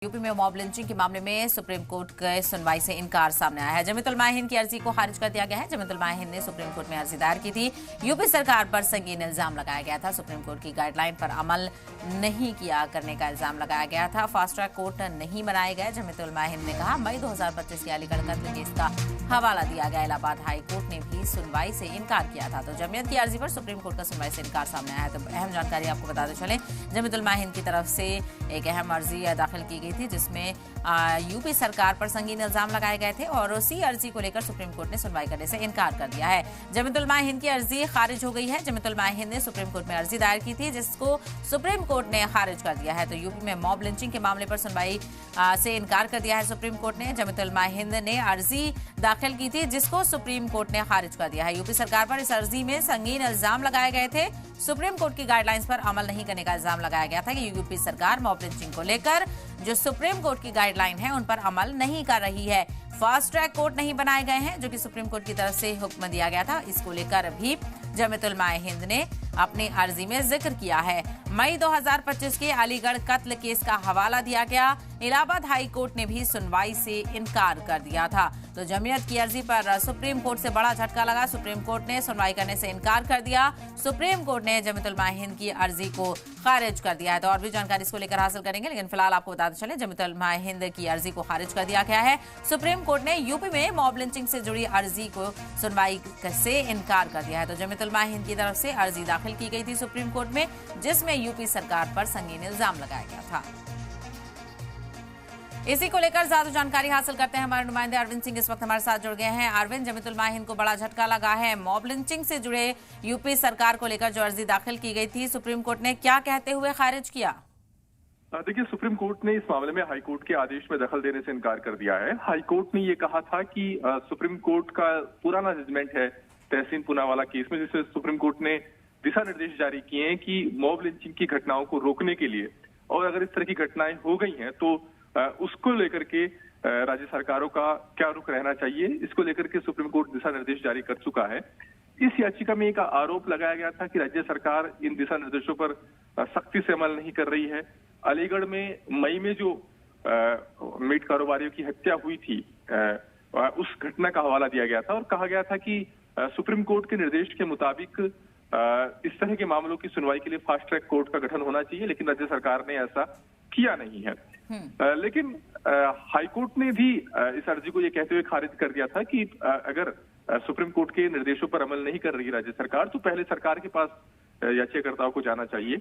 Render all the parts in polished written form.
UP में mob lynching के मामले में सुप्रीम कोर्ट के सुनवाई से इनकार सामने आया है। जमीतुल माहिन की अर्जी को खारिज कर दिया गया है। जमीतुल माहिन ने सुप्रीम कोर्ट में अर्जी दायर की थी। यूपी सरकार पर संगीन इल्जाम लगाया गया था। सुप्रीम कोर्ट की गाइडलाइन पर अमल नहीं किया करने का इल्जाम लगाया गया था। फास्ट ट्रैक कोर्ट नहीं बनाए गए। जमीतुल माहिन ने कहा, मई 2025 के अलीगढ़ कत्ल केस का हवाला दिया गया। इलाहाबाद हाई कोर्ट ने भी सुनवाई से इनकार किया था। तो जमीयत की अर्जी पर सुप्रीम कोर्ट का सुनवाई से इनकार सामने आया है। तो अहम जानकारी आपको बताते चले, जमीतुल माहिन की तरफ से एक अहम अर्जी दाखिल की गई थी जिसमें यूपी सरकार पर संगीन इल्जाम लगाए गए थे और उसी अर्जी को लेकर सुप्रीम कोर्ट ने सुनवाई करने से इनकार कर दिया है। जमीतुल माहिन की अर्जी खारिज हो गई है। जमीतुल माहिन ने सुप्रीम कोर्ट में अर्जी दायर की थी जिसको सुप्रीम कोर्ट ने खारिज कर दिया है। तो यूपी में मॉब लिंचिंग के मामले पर सुनवाई से इनकार कर दिया है सुप्रीम कोर्ट ने। जमीतुल माहिन ने अर्जी दाखिल की थी जिसको सुप्रीम कोर्ट ने खारिज कर दिया है। यूपी सरकार पर इस अर्जी में संगीन इल्जाम लगाए गए थे। सुप्रीम कोर्ट की गाइडलाइंस पर अमल नहीं करने का इल्जाम लगाया गया था कि यूपी सरकार मॉब लिंचिंग को लेकर जो सुप्रीम कोर्ट की गाइडलाइन है उन पर अमल नहीं कर रही है। फास्ट ट्रैक कोर्ट नहीं बनाए गए हैं जो कि सुप्रीम कोर्ट की तरफ से हुक्म दिया गया था। इसको लेकर भी जमीतुल माहिन ने अपनी अर्जी में जिक्र किया है। मई 2025 के अलीगढ़ कत्ल केस का हवाला दिया गया। इलाहाबाद हाई कोर्ट ने भी सुनवाई से इनकार कर दिया था। तो जमीयत की अर्जी पर सुप्रीम कोर्ट से बड़ा झटका लगा। सुप्रीम कोर्ट ने सुनवाई करने से इनकार कर दिया। सुप्रीम कोर्ट ने जमीतुल माहिन की अर्जी को खारिज कर दिया है। तो और भी जानकारी इसको लेकर हासिल करेंगे, लेकिन फिलहाल आपको बताते चले जमीतुल माहिन की अर्जी को खारिज कर दिया गया है। सुप्रीम कोर्ट ने यूपी में मॉब लिंचिंग से जुड़ी अर्जी को सुनवाई से इनकार कर दिया है। तो जमीतुल माहिन की तरफ से अर्जी दाखिल की गई थी सुप्रीम कोर्ट में जिसमें यूपी सरकार पर संगीन इल्जाम लगाया गया था। इसी को लेकर ज्यादा जानकारी हासिल करते हैं। हमारे नुमाइंदे अरविंद सिंह इस वक्त हमारे साथ जुड़ गए हैं। अरविंद, जमीतुल माहिन को बड़ा झटका लगा है। मॉब लिंचिंग से जुड़े यूपी सरकार को लेकर जो अर्जी दाखिल की गई थी, सुप्रीम कोर्ट ने क्या कहते हुए खारिज किया? देखिए, सुप्रीम कोर्ट ने इस मामले में हाई कोर्ट के आदेश में दखल देने से इनकार कर दिया है। हाई कोर्ट ने ये कहा था कि सुप्रीम कोर्ट का पुराना जजमेंट है तहसीन पूनावाला केस में, जिससे सुप्रीम कोर्ट ने दिशा निर्देश जारी किए हैं कि मॉब लिंचिंग की घटनाओं को रोकने के लिए और अगर इस तरह की घटनाएं हो गई हैं तो उसको लेकर के राज्य सरकारों का क्या रुख रहना चाहिए, इसको लेकर के सुप्रीम कोर्ट दिशा निर्देश जारी कर चुका है। इस याचिका में एक आरोप लगाया गया था कि राज्य सरकार इन दिशा निर्देशों पर सख्ती से अमल नहीं कर रही है। अलीगढ़ में मई में जो मीट कारोबारियों की हत्या हुई थी उस घटना का हवाला दिया गया था और कहा गया था कि सुप्रीम कोर्ट के निर्देश के मुताबिक इस तरह के मामलों की सुनवाई के लिए फास्ट ट्रैक कोर्ट का गठन होना चाहिए, लेकिन राज्य सरकार ने ऐसा किया नहीं है। लेकिन हाईकोर्ट ने भी इस अर्जी को ये कहते हुए खारिज कर दिया था कि अगर सुप्रीम कोर्ट के निर्देशों पर अमल नहीं कर रही राज्य सरकार तो पहले सरकार के पास याचिकाकर्ताओं को जाना चाहिए।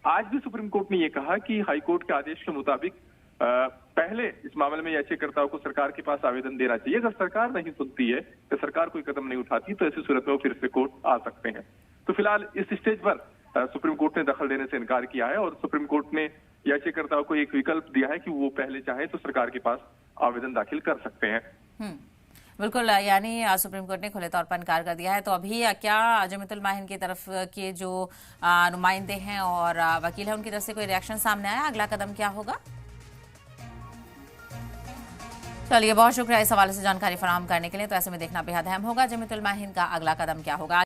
आज भी सुप्रीम कोर्ट ने ये कहा कि हाईकोर्ट के आदेश के मुताबिक पहले इस मामले में याचिकाकर्ताओं को सरकार के पास आवेदन देना चाहिए। अगर सरकार नहीं सुनती है, तो सरकार कोई कदम नहीं उठाती, तो ऐसी सूरत में वो फिर से कोर्ट आ सकते हैं। तो फिलहाल इस स्टेज पर सुप्रीम कोर्ट ने दखल देने से इनकार किया है और सुप्रीम कोर्ट ने याचिकाकर्ताओं को एक विकल्प दिया है कि वो पहले चाहे तो सरकार के पास आवेदन दाखिल कर सकते हैं। बिल्कुल, यानी सुप्रीम कोर्ट ने खुले तौर पर इनकार कर दिया है। तो अभी क्या जमीतुल माहिन की तरफ के जो नुमाइंदे हैं और वकील हैं उनकी तरफ से कोई रिएक्शन सामने आया? अगला कदम क्या होगा? चलिए, बहुत शुक्रिया इस हवाले से जानकारी फराहम करने के लिए। तो ऐसे में देखना बेहद अहम होगा जमीतुल माहिन का अगला कदम क्या होगा।